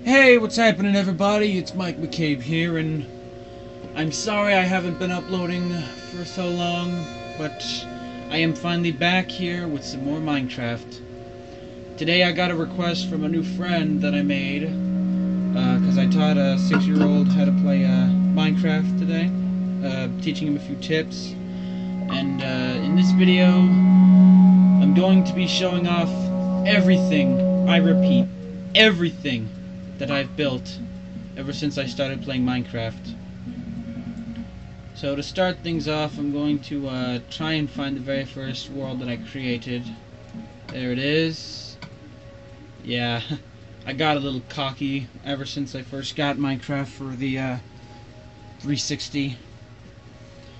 Hey, what's happening, everybody? It's Mike McCabe here, and I'm sorry I haven't been uploading for so long, but I am finally back here with some more Minecraft. Today I got a request from a new friend that I made, because I taught a 6-year-old how to play Minecraft today, teaching him a few tips. And in this video, I'm going to be showing off everything, I repeat, everything that I've built ever since I started playing Minecraft. So to start things off, I'm going to try and find the very first world that I created. There it is. Yeah, I got a little cocky ever since I first got Minecraft for the 360.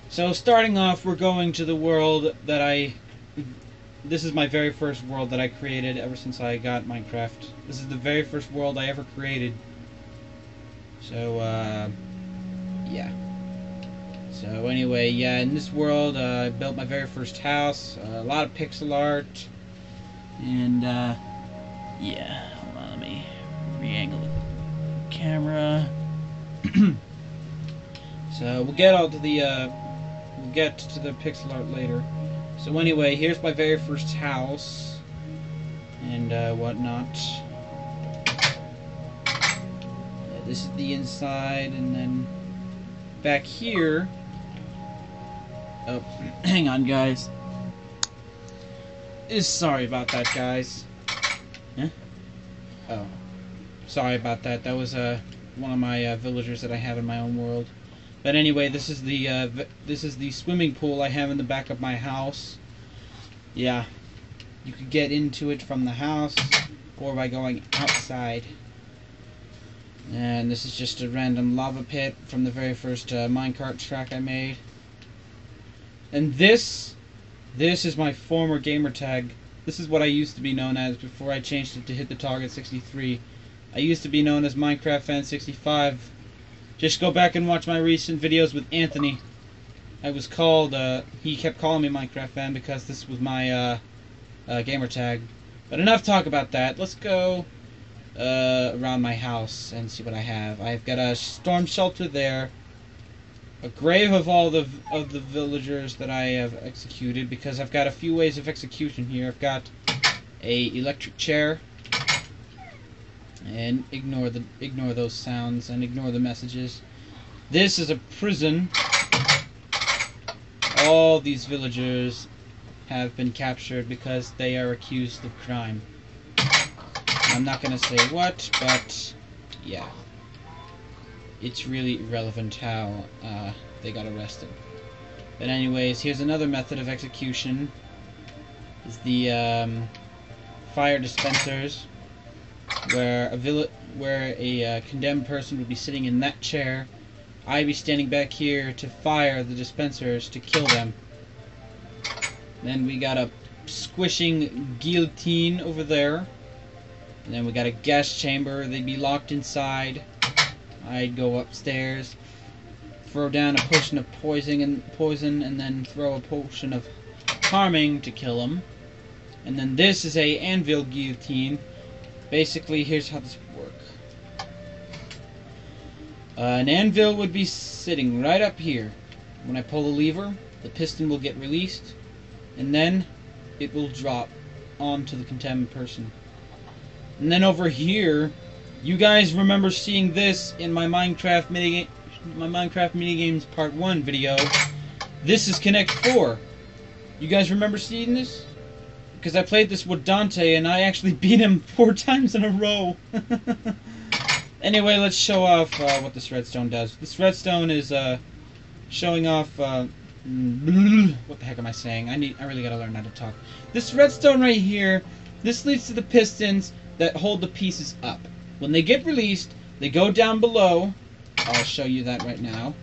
So starting off, we're going to the world that this is my very first world that I created ever since I got Minecraft. This is the very first world I ever created. So, yeah. So anyway, yeah, in this world, I built my very first house. A lot of pixel art. And, yeah. Hold on, let me re-angle the camera. So, we'll get to the pixel art later. So anyway, here's my very first house, and whatnot. Yeah, this is the inside, and then back here. Oh, hang on, guys. Sorry about that, guys. Huh? Oh, sorry about that. That was one of my villagers that I have in my own world. But anyway, this is the swimming pool I have in the back of my house. Yeah, you could get into it from the house or by going outside. And this is just a random lava pit from the very first minecart track I made. And this is my former gamer tag. This is what I used to be known as before I changed it to Hit the Target 63. I used to be known as Minecraft Fan 65. Just go back and watch my recent videos with Anthony. I was called, he kept calling me Minecraft Fan because this was my gamer tag. But enough talk about that. Let's go around my house and see what I have. I've got a storm shelter there, a grave of all the villagers that I have executed, because I've got a few ways of execution here. I've got a electric chair. And ignore those sounds and ignore the messages. This is a prison. All these villagers have been captured because they are accused of crime. I'm not gonna say what, but yeah, it's really irrelevant how they got arrested. But anyways, here's another method of execution. Is the fire dispensers. Where a condemned person would be sitting in that chair, I'd be standing back here to fire the dispensers to kill them. Then we got a squishing guillotine over there, and then we got a gas chamber. They'd be locked inside. I'd go upstairs, throw down a potion of poison, and then throw a potion of harming to kill them. And then this is a anvil guillotine. Basically, here's how this would work. An anvil would be sitting right up here. When I pull the lever, the piston will get released, and then it will drop onto the condemned person. And then over here, you guys remember seeing this in my Minecraft Minigames Part 1 video. This is Connect 4. You guys remember seeing this? Because I played this with Dante, and I actually beat him 4 times in a row. Anyway, let's show off what this redstone does. This redstone is showing off... what the heck am I saying? I really gotta learn how to talk. This redstone right here, this leads to the pistons that hold the pieces up. When they get released, they go down below. I'll show you that right now.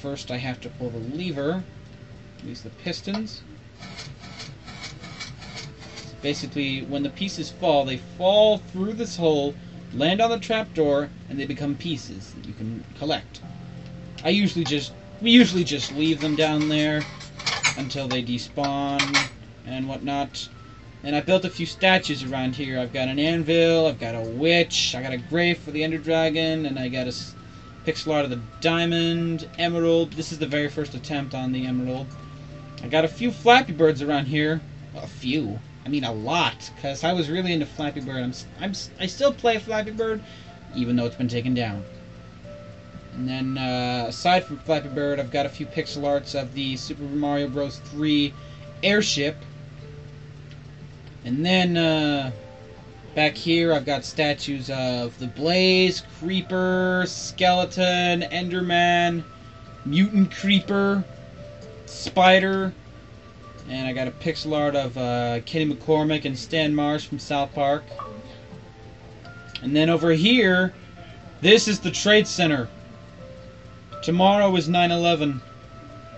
First I have to pull the lever. Release the pistons. Basically, when the pieces fall, they fall through this hole, land on the trapdoor, and they become pieces that you can collect. We usually just leave them down there until they despawn and whatnot. And I built a few statues around here. I've got an anvil, I've got a witch, I got a grave for the Ender Dragon, and I got a pixel art of the diamond, emerald. This is the very first attempt on the emerald. I got a few Flappy Birds around here. Well, a few. I mean a lot, because I was really into Flappy Bird. I still play Flappy Bird, even though it's been taken down. And then, aside from Flappy Bird, I've got a few pixel arts of the Super Mario Bros. 3 airship. And then, back here, I've got statues of the Blaze, Creeper, Skeleton, Enderman, Mutant Creeper, Spider, and I got a pixel art of Kenny McCormick and Stan Marsh from South Park. And then over here, this is the Trade Center. Tomorrow is 9/11.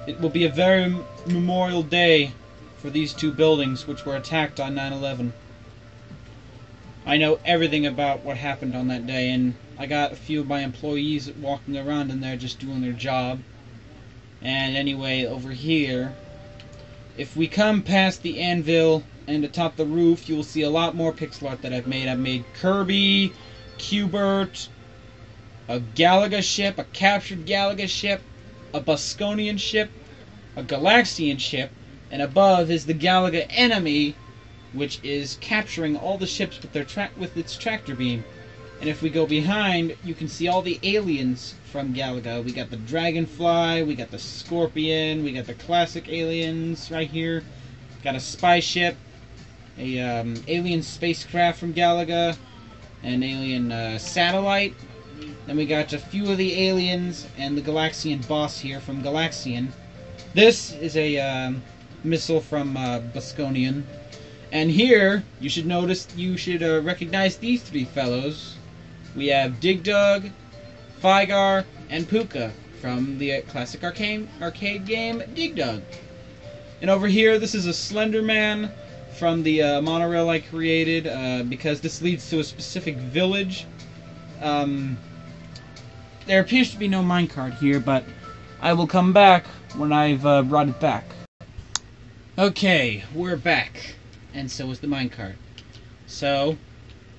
It will be a very memorial day for these two buildings which were attacked on 9/11. I know everything about what happened on that day, and I got a few of my employees walking around in there just doing their job. And anyway, over here, if we come past the anvil and atop the roof, you will see a lot more pixel art that I've made. I've made Kirby, Q*bert, a Galaga ship, a captured Galaga ship, a Bosconian ship, a Galaxian ship, and above is the Galaga enemy, which is capturing all the ships with its tractor beam. And if we go behind, you can see all the aliens from Galaga. We got the Dragonfly, we got the Scorpion, we got the classic aliens right here. Got a spy ship, a alien spacecraft from Galaga, an alien satellite. Then we got a few of the aliens and the Galaxian boss here from Galaxian. This is a missile from Bosconian. And here, you should recognize these three fellows. We have Dig Dug, Fygar, and Puka from the classic arcade game Dig Dug. And over here, this is a Slender Man from the monorail I created because this leads to a specific village. There appears to be no minecart here, but I will come back when I've brought it back. Okay, we're back. And so is the minecart. So,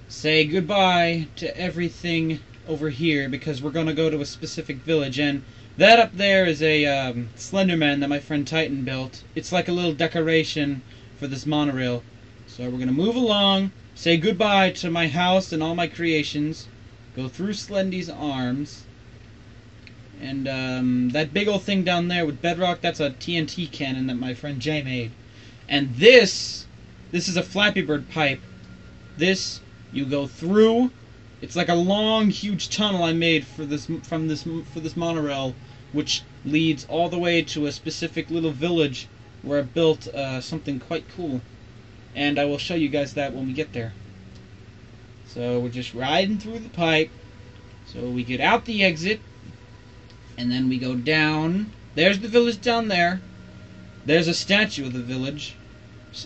say goodbye to everything over here, because we're going to go to a specific village. And that up there is a Slenderman that my friend Titan built. It's like a little decoration for this monorail. So we're going to move along, say goodbye to my house and all my creations, go through Slendy's arms, and that big old thing down there with bedrock, that's a TNT cannon that my friend Jay made. And this is a Flappy Bird pipe. This, you go through. It's like a long, huge tunnel I made for this monorail, which leads all the way to a specific little village where I built something quite cool. And I will show you guys that when we get there. So we're just riding through the pipe. So we get out the exit, and then we go down. There's the village down there. There's a statue of the village.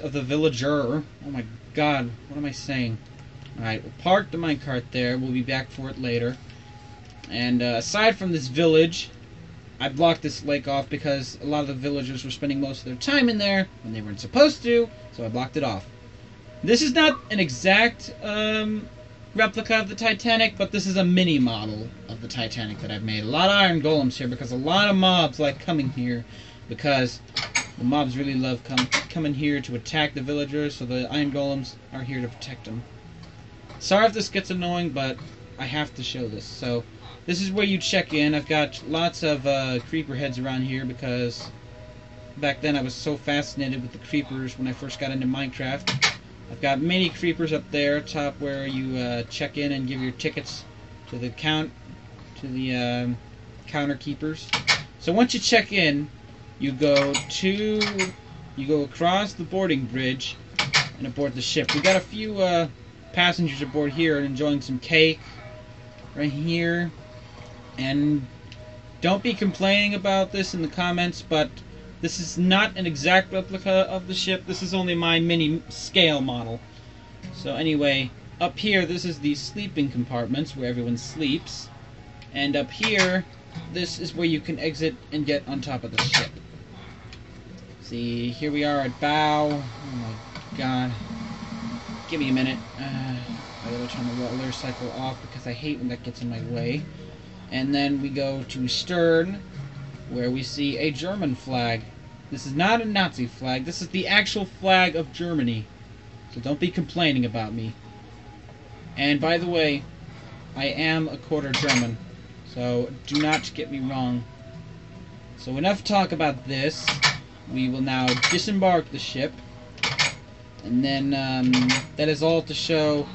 Of the villager. Oh my god, what am I saying? Alright, we'll park the minecart there. We'll be back for it later. And aside from this village, I blocked this lake off because a lot of the villagers were spending most of their time in there when they weren't supposed to, so I blocked it off. This is not an exact replica of the Titanic, but this is a mini model of the Titanic that I've made. A lot of iron golems here because a lot of mobs like coming here because the mobs really love coming here to attack the villagers, so the iron golems are here to protect them. Sorry if this gets annoying, but I have to show this. So, this is where you check in. I've got lots of creeper heads around here because back then I was so fascinated with the creepers when I first got into Minecraft. I've got many creepers up there, top where you check in and give your tickets to the counter keepers. So once you check in, you go across the boarding bridge and aboard the ship. We got a few passengers aboard here and enjoying some cake right here. And don't be complaining about this in the comments, but this is not an exact replica of the ship. This is only my mini scale model. So anyway, up here, this is the sleeping compartments where everyone sleeps. And up here, this is where you can exit and get on top of the ship. See, here we are at bow. Oh my god. Give me a minute. I gotta turn the roller cycle off because I hate when that gets in my way. And then we go to stern, where we see a German flag. This is not a Nazi flag. This is the actual flag of Germany. So don't be complaining about me. And by the way, I am a quarter German. So do not get me wrong. So enough talk about this. We will now disembark the ship. And then that is all to show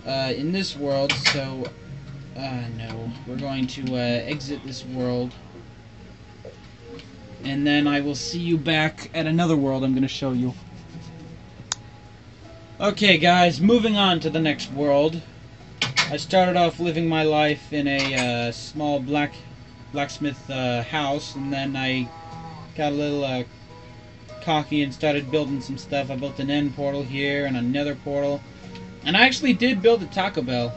in this world. So no, we're going to exit this world. And then I will see you back at another world I'm going to show you. Okay guys, moving on to the next world. I started off living my life in a small blacksmith house, and then I got a little cocky and started building some stuff. I built an end portal here and another portal. And I actually did build a Taco Bell.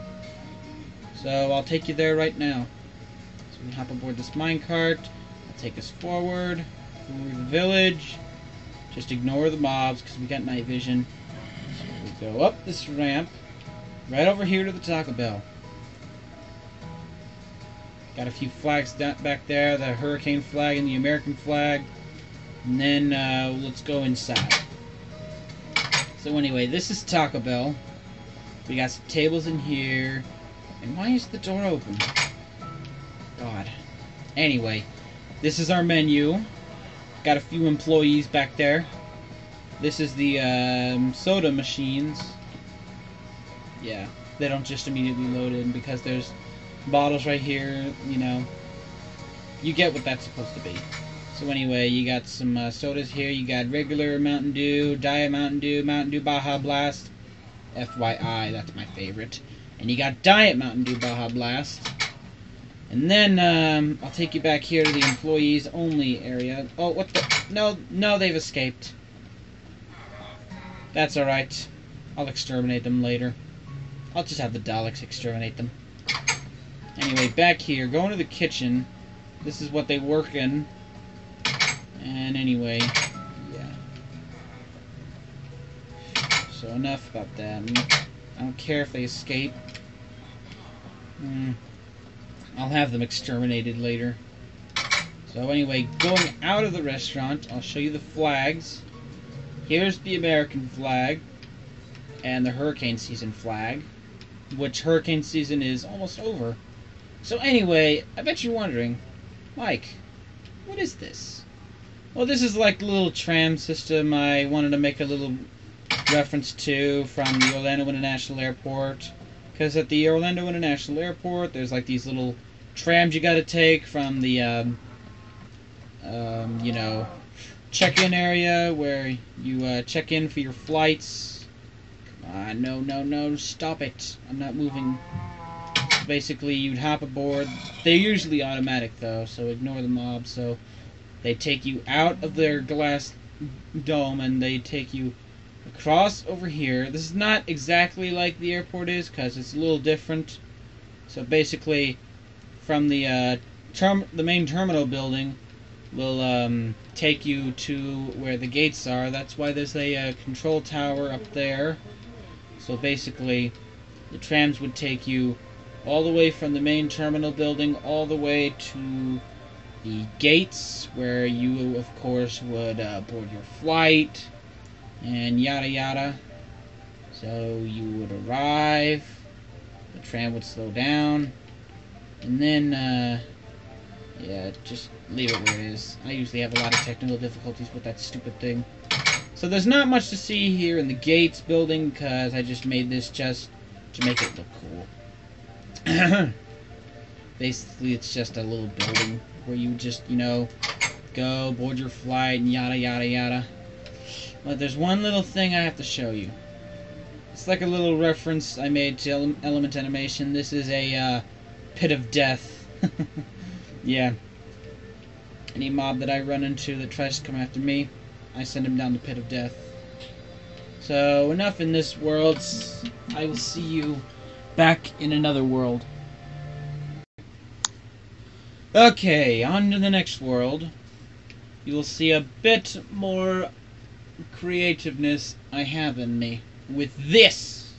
So I'll take you there right now. So we hop aboard this minecart. Take us forward through the village. Just ignore the mobs because we got night vision. So we go up this ramp right over here to the Taco Bell. Got a few flags back there, the hurricane flag and the American flag. And then let's go inside. So anyway, this is Taco Bell. We got some tables in here. And why is the door open? God. Anyway. This is our menu. Got a few employees back there. This is the soda machines. Yeah, they don't just immediately load in because there's bottles right here, you know. You get what that's supposed to be. So anyway, you got some sodas here. You got regular Mountain Dew, Diet Mountain Dew Baja Blast. FYI, that's my favorite. And you got Diet Mountain Dew Baja Blast. And then, I'll take you back here to the employees only area. Oh, what the? No, they've escaped. That's alright. I'll exterminate them later. I'll just have the Daleks exterminate them. Anyway, back here, going to the kitchen. This is what they work in. And anyway, yeah. So enough about them. I don't care if they escape. I'll have them exterminated later. So anyway, going out of the restaurant, I'll show you the flags. Here's the American flag and the hurricane season flag, which hurricane season is almost over. So anyway, I bet you're wondering, Mike, what is this? Well, this is like the little tram system I wanted to make a little reference to from the Orlando International Airport. Because at the Orlando International Airport, there's like these little trams you gotta take from the, you know, check-in area where you check in for your flights. Come on, no, stop it. I'm not moving. So basically, you'd hop aboard. They're usually automatic, though, so ignore the mob. So they take you out of their glass dome, and they take you across over here. This is not exactly like the airport is, because it's a little different. So basically, from the main terminal building will take you to where the gates are. That's why there's a control tower up there. So basically, the trams would take you all the way from the main terminal building all the way to the gates, where you, of course, would board your flight and yada yada. So you would arrive, the tram would slow down, and then yeah, just leave it where it is. I usually have a lot of technical difficulties with that stupid thing. So there's not much to see here in the gates building, because I just made this just to make it look cool. Basically, it's just a little building where you just, you know, go, board your flight, and yada yada yada. But there's one little thing I have to show you. It's like a little reference I made to Element Animation. This is a pit of death. Yeah. Any mob that I run into that tries to come after me, I send him down the pit of death. So enough in this world. I will see you back in another world. Okay, on to the next world. You will see a bit more creativeness I have in me. with this.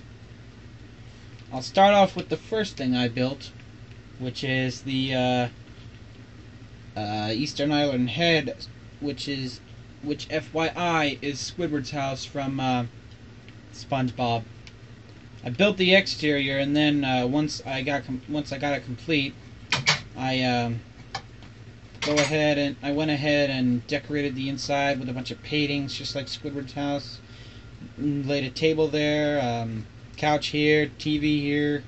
I'll start off with the first thing I built, which is the Eastern Island Head, which FYI is Squidward's house from SpongeBob. I built the exterior, and then once I got it complete, I went ahead and decorated the inside with a bunch of paintings, just like Squidward's house. Laid a table there, couch here, TV here,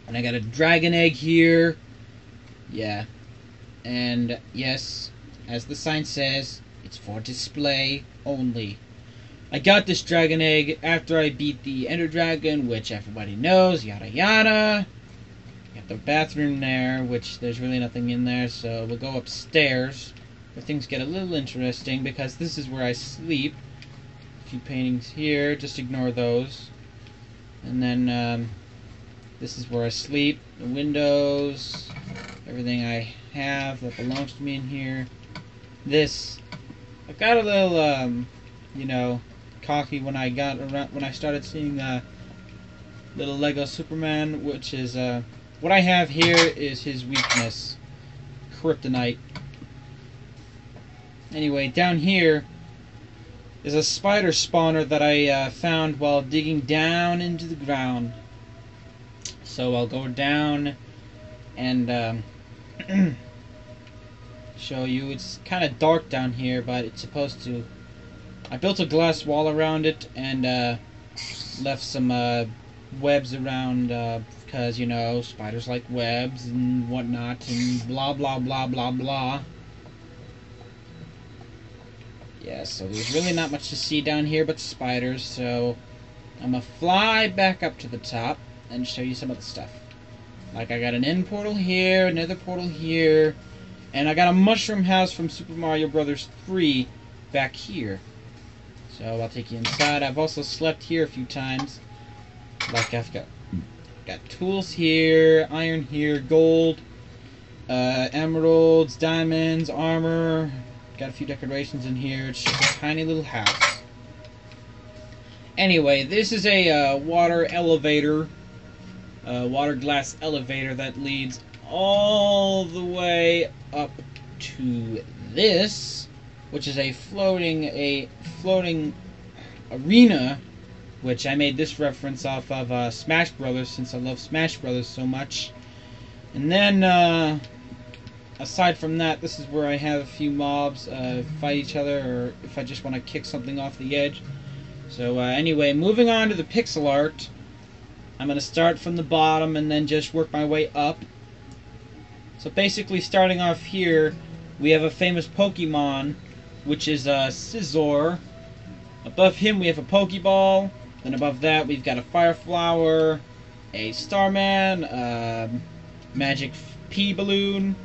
and I got a dragon egg here. Yeah, and yes, as the sign says, it's for display only. I got this dragon egg after I beat the Ender Dragon, which everybody knows, yada yada. Got the bathroom there, which there's really nothing in there, so we'll go upstairs, where things get a little interesting, because this is where I sleep. A few paintings here, just ignore those. And then, this is where I sleep. The windows, everything I have that belongs to me in here. This, I got a little, you know, cocky when I started seeing little Lego Superman, which is what I have here is his weakness, kryptonite. Anyway, down here is a spider spawner that I found while digging down into the ground. So I'll go down and show you. It's kind of dark down here, but it's supposed to. I built a glass wall around it and left some webs around because, you know, spiders like webs and whatnot and blah blah blah blah blah. Yeah, so there's really not much to see down here but spiders, so I'm gonna fly back up to the top and show you some of the stuff. Like, I got an end portal here, another portal here, and I got a mushroom house from Super Mario Bros. 3 back here. So I'll take you inside. I've also slept here a few times. Like, I've got tools here, iron here, gold, emeralds, diamonds, armor. Got a few decorations in here. It's just a tiny little house. Anyway, this is a water elevator, water glass elevator that leads all the way up to this, which is a floating arena, which I made this reference off of Smash Brothers, since I love Smash Brothers so much. And then aside from that, this is where I have a few mobs fight each other, or if I just want to kick something off the edge. So anyway, moving on to the pixel art, I'm going to start from the bottom and then just work my way up. So basically, starting off here, we have a famous Pokemon, which is Scizor. Above him we have a Pokeball. Then above that we've got a Fire Flower, a Starman, a Magic Pea Balloon,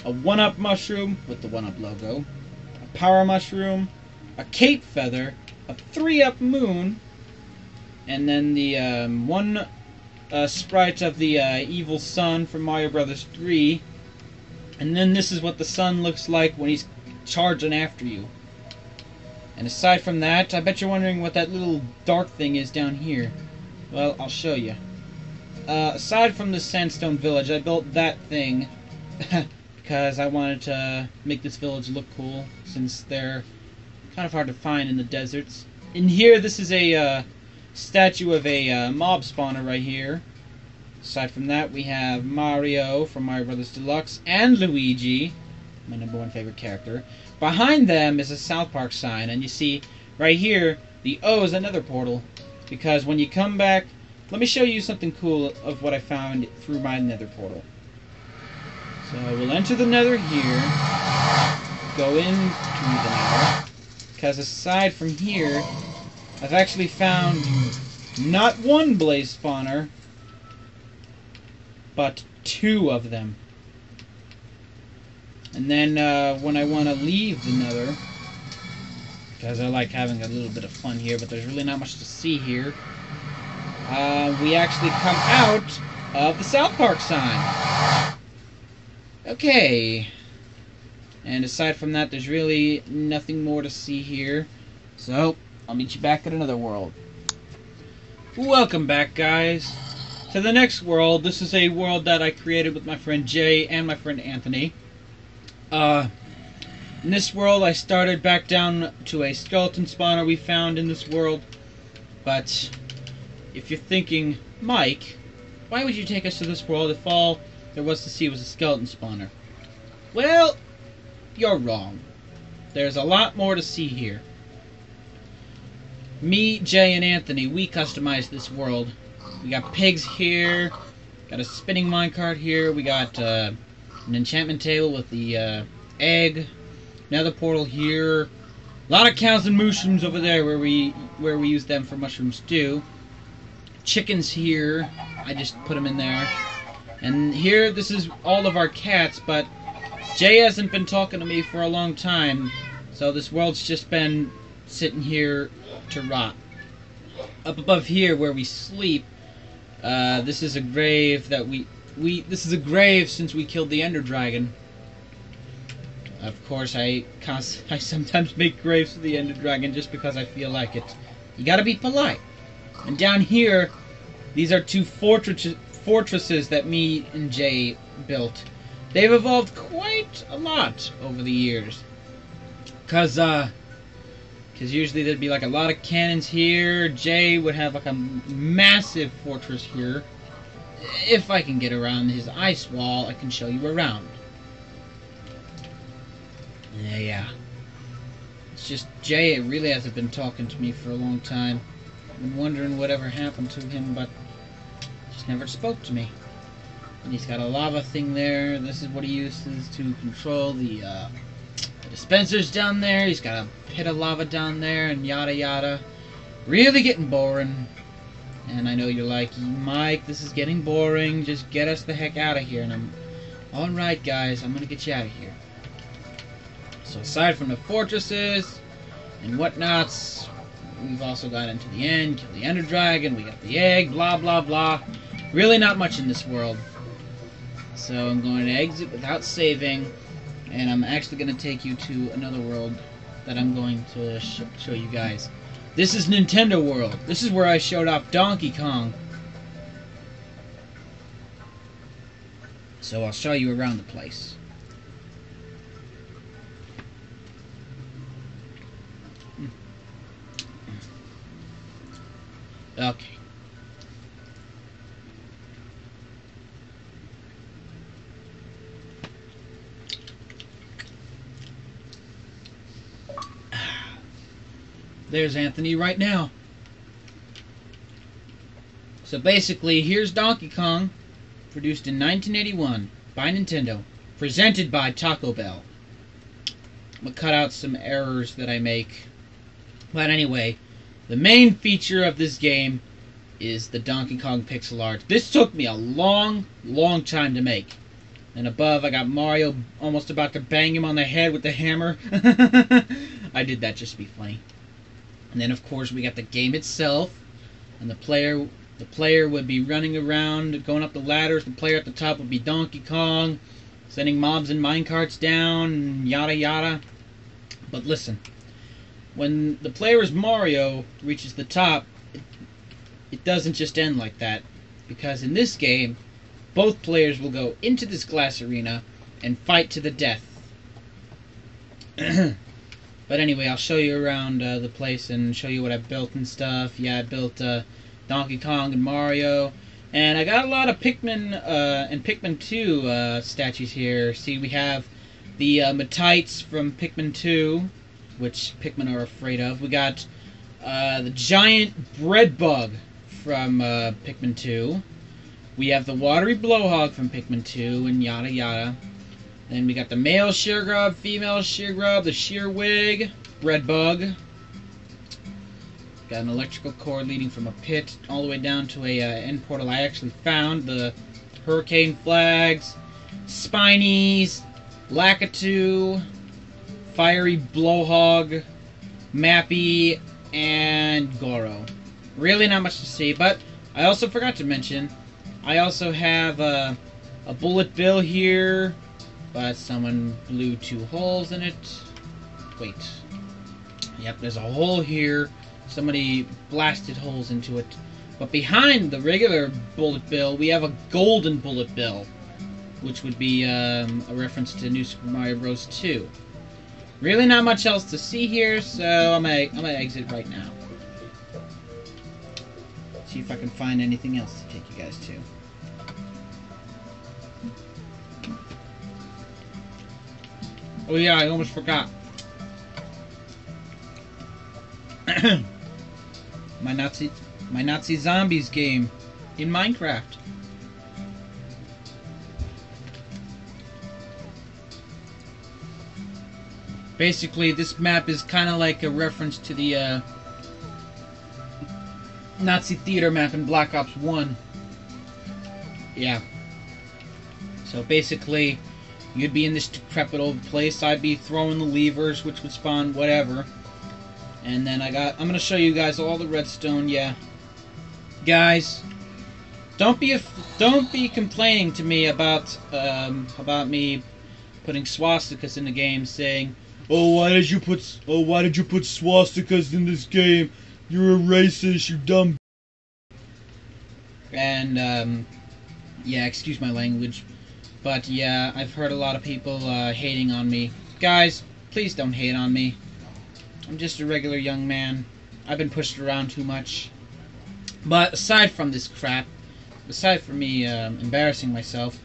a 1-Up Mushroom with the 1-Up logo, a Power Mushroom, a Cape Feather, a 3-Up Moon, and then the one sprite of the evil sun from Mario Bros. 3. And then this is what the sun looks like when he's charging after you. And aside from that, I bet you're wondering what that little dark thing is down here. Well, I'll show you. Aside from the sandstone village, I built that thing because I wanted to make this village look cool, since they're kind of hard to find in the deserts. In here, this is a statue of a mob spawner right here. Aside from that, we have Mario from Mario Bros. Deluxe and Luigi, my #1 favorite character. Behind them is a South Park sign, and you see right here the O is another portal, because when you come back, let me show you something cool of what I found through my nether portal. So we'll enter the nether here, go into the nether, because aside from here, I've actually found not one blaze spawner, but 2 of them. And then when I want to leave the nether, because I like having a little bit of fun here, but there's really not much to see here, we actually come out of the South Park sign. Okay. And aside from that, there's really nothing more to see here. So, I'll meet you back at another world. Welcome back, guys, to the next world. This is a world that I created with my friend Jay and my friend Anthony. In this world, I started back down to a skeleton spawner we found in this world. But if you're thinking, Mike, why would you take us to this world if all there was to see was a skeleton spawner? Well, you're wrong. There's a lot more to see here. Me, Jay, and Anthony, we customized this world. We got pigs here, got a spinning minecart here, we got an enchantment table with the egg, nether portal here, a lot of cows and mushrooms over there where we use them for mushroom stew. Chickens here, I just put them in there. And here, this is all of our cats, but Jay hasn't been talking to me for a long time, so this world's just been sitting here to rot. Up above here where we sleep, this is a grave that this is a grave since we killed the Ender Dragon. Of course, I sometimes make graves for the Ender Dragon just because I feel like it. You gotta be polite. And down here, these are two fortresses that me and Jay built. They've evolved quite a lot over the years. Because usually there'd be like a lot of cannons here. Jay would have like a massive fortress here. If I can get around his ice wall, I can show you around. Yeah. It's just Jay really hasn't been talking to me for a long time. I've been wondering whatever happened to him, but he just never spoke to me. And he's got a lava thing there. This is what he uses to control the dispensers down there. He's got a pit of lava down there, and yada yada. Really getting boring. And I know you're like, Mike, this is getting boring. Just get us the heck out of here. And I'm, alright guys, I'm gonna get you out of here. So aside from the fortresses and whatnots, we've also got into the end, killed the Ender Dragon, we got the egg, blah blah blah. Really not much in this world. So I'm going to exit without saving. And I'm actually going to take you to another world that I'm going to show you guys. This is Nintendo World. This is where I showed off Donkey Kong. So I'll show you around the place. Okay. There's Anthony right now. So basically, here's Donkey Kong, produced in 1981 by Nintendo, presented by Taco Bell. I'm going to cut out some errors that I make. But anyway, the main feature of this game is the Donkey Kong pixel art. This took me a long, long time to make. And above, I got Mario almost about to bang him on the head with the hammer. I did that just to be funny. And then, of course, we got the game itself, and the player would be running around, going up the ladders. The player at the top would be Donkey Kong, sending mobs and minecarts down, and yada yada. But listen, when the player as Mario reaches the top, it doesn't just end like that, because in this game, both players will go into this glass arena and fight to the death. But anyway, I'll show you around the place and show you what I built and stuff. Yeah, I built Donkey Kong and Mario. And I got a lot of Pikmin and Pikmin 2 statues here. See, we have the Matites from Pikmin 2, which Pikmin are afraid of. We got the giant bread bug from Pikmin 2. We have the watery blowhog from Pikmin 2, and yada yada. Then we got the male sheargrub, female sheargrub, the shearwig, bread bug. Got an electrical cord leading from a pit all the way down to a end portal I actually found. The hurricane flags, spinies, Lakitu, fiery blowhog, Mappy, and Goro. Really not much to see, but I also forgot to mention, I also have a bullet bill here, but someone blew 2 holes in it. Wait. Yep, there's a hole here Somebody blasted holes into it. But behind the regular bullet bill, we have a golden bullet bill, which would be a reference to New Super Mario Bros. 2. Really not much else to see here, so I'm gonna exit right now. See if I can find anything else to take you guys to. Oh yeah, I almost forgot. My Nazi Zombies game in Minecraft. Basically, this map is kind of like a reference to the Nazi theater map in Black Ops 1. Yeah. So basically, you'd be in this decrepit old place. I'd be throwing the levers, which would spawn whatever. And then I'm gonna show you guys all the redstone. Yeah, guys, don't be complaining to me about me putting swastikas in the game, saying, "Oh, why did you put swastikas in this game? You're a racist, you dumb." And yeah, excuse my language, but yeah, I've heard a lot of people hating on me. Guys, please don't hate on me. I'm just a regular young man. I've been pushed around too much. But aside from this crap, aside from me embarrassing myself,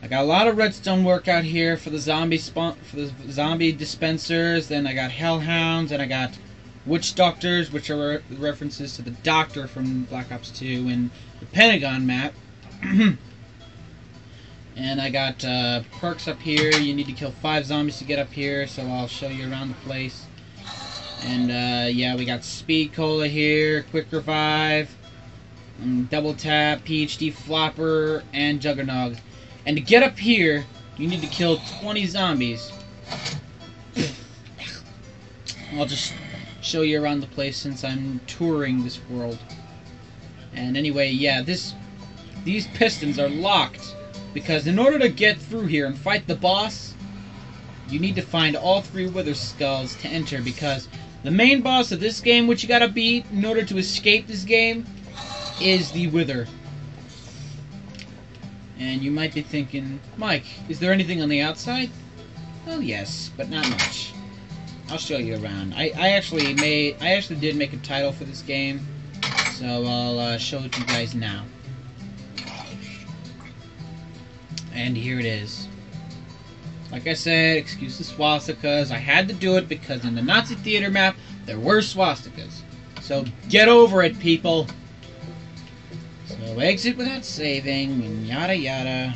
I got a lot of redstone work out here for the zombie dispensers. Then I got hellhounds, and I got witch doctors, which are references to the Doctor from Black Ops 2 and the Pentagon map. And I got perks up here. You need to kill 5 zombies to get up here, so I'll show you around the place. And yeah, we got Speed Cola here, Quick Revive, Double Tap, PhD Flopper, and Juggernog. And to get up here, you need to kill 20 zombies. I'll just show you around the place since I'm touring this world. And anyway, yeah, these pistons are locked because in order to get through here and fight the boss, you need to find all 3 Wither Skulls to enter, because the main boss of this game, which you gotta beat in order to escape this game, is the Wither. And you might be thinking, Mike, is there anything on the outside? Oh yes, but not much. I'll show you around. I actually did make a title for this game, so I'll show it to you guys now. And here it is. Like I said, excuse the swastikas. I had to do it because in the Nazi theater map, there were swastikas. So get over it, people. So exit without saving, and yada yada.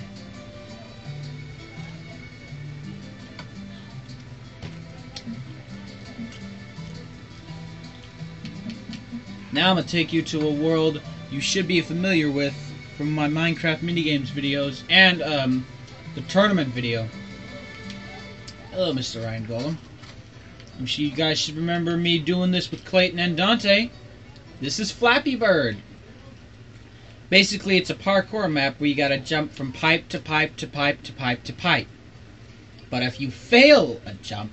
Now I'm going to take you to a world you should be familiar with from my Minecraft minigames videos and the tournament video. Hello, Mr. Ryan Golem. I'm sure you guys should remember me doing this with Clayton and Dante. This is Flappy Bird. Basically, it's a parkour map where you gotta jump from pipe to pipe to pipe to pipe to pipe. But if you fail a jump,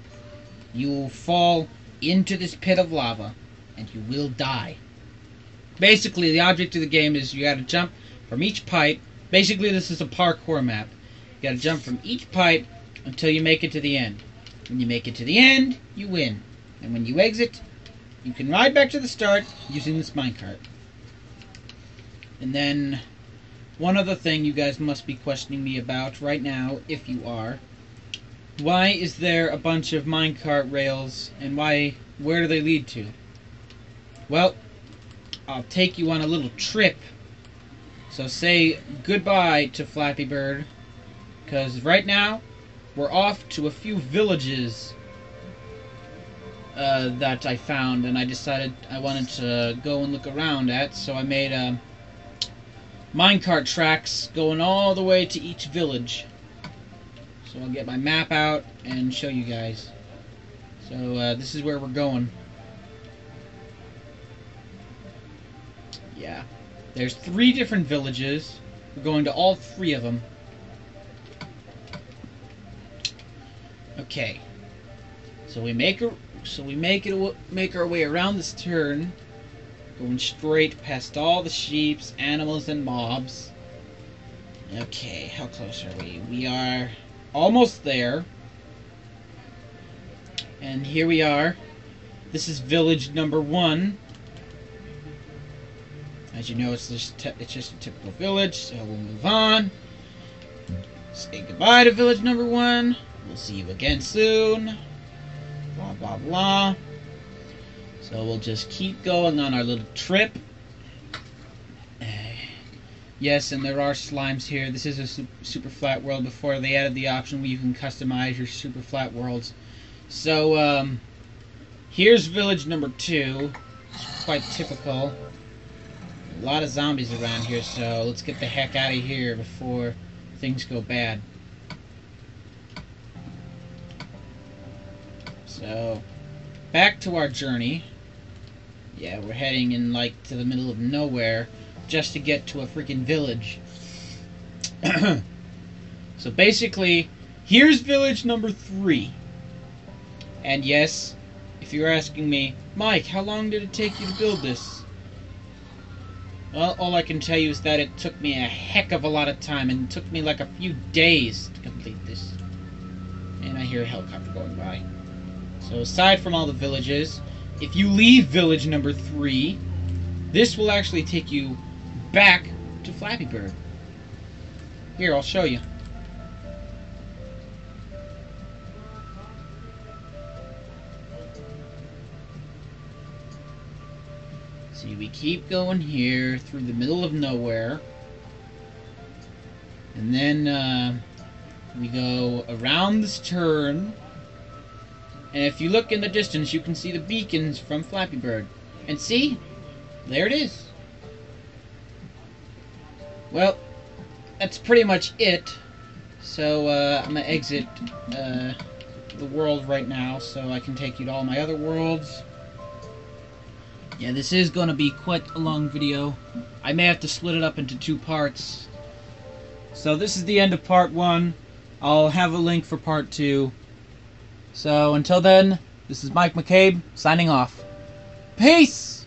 you will fall into this pit of lava, and you will die. Basically, the object of the game is you gotta jump from each pipe. Basically, this is a parkour map. You gotta jump from each pipe until you make it to the end. When you make it to the end, you win. And when you exit, you can ride back to the start using this minecart. And then, one other thing you guys must be questioning me about right now, if you are. Why is there a bunch of minecart rails, and where do they lead to? Well, I'll take you on a little trip. So say goodbye to Flappy Bird, because right now, we're off to a few villages that I found, and I decided I wanted to go and look around at, so I made minecart tracks going all the way to each village. So I'll get my map out and show you guys. So this is where we're going. Yeah. There's 3 different villages. We're going to all 3 of them. Okay. So we make our way around this turn, Going straight past all the sheeps, animals, and mobs. Okay, how close are we? We are almost there. And here we are. This is village number 1. As you know, it's just a typical village, so we'll move on. Say goodbye to village number 1. We'll see you again soon. Blah, blah, blah. So we'll just keep going on our little trip. Yes, and there are slimes here. This is a super flat world before they added the option where you can customize your super flat worlds. So, here's village number 2. It's quite typical. A lot of zombies around here, so let's get the heck out of here before things go bad. So, back to our journey. Yeah, we're heading in, like, to the middle of nowhere just to get to a freaking village. So basically, here's village number 3. And yes, if you're asking me, Mike, how long did it take you to build this? Well, all I can tell you is that it took me a heck of a lot of time, and it took me like a few days to complete this. And I hear a helicopter going by. So aside from all the villages, if you leave village number 3, this will actually take you back to Flappy Bird. Here, I'll show you. See, we keep going here through the middle of nowhere. And then we go around this turn. And if you look in the distance, you can see the beacons from Flappy Bird. And see? There it is. Well, that's pretty much it. So, I'm going to exit the world right now so I can take you to all my other worlds. Yeah, this is going to be quite a long video. I may have to split it up into 2 parts. So this is the end of part 1. I'll have a link for part 2. So until then, this is Mike McCabe, signing off. Peace!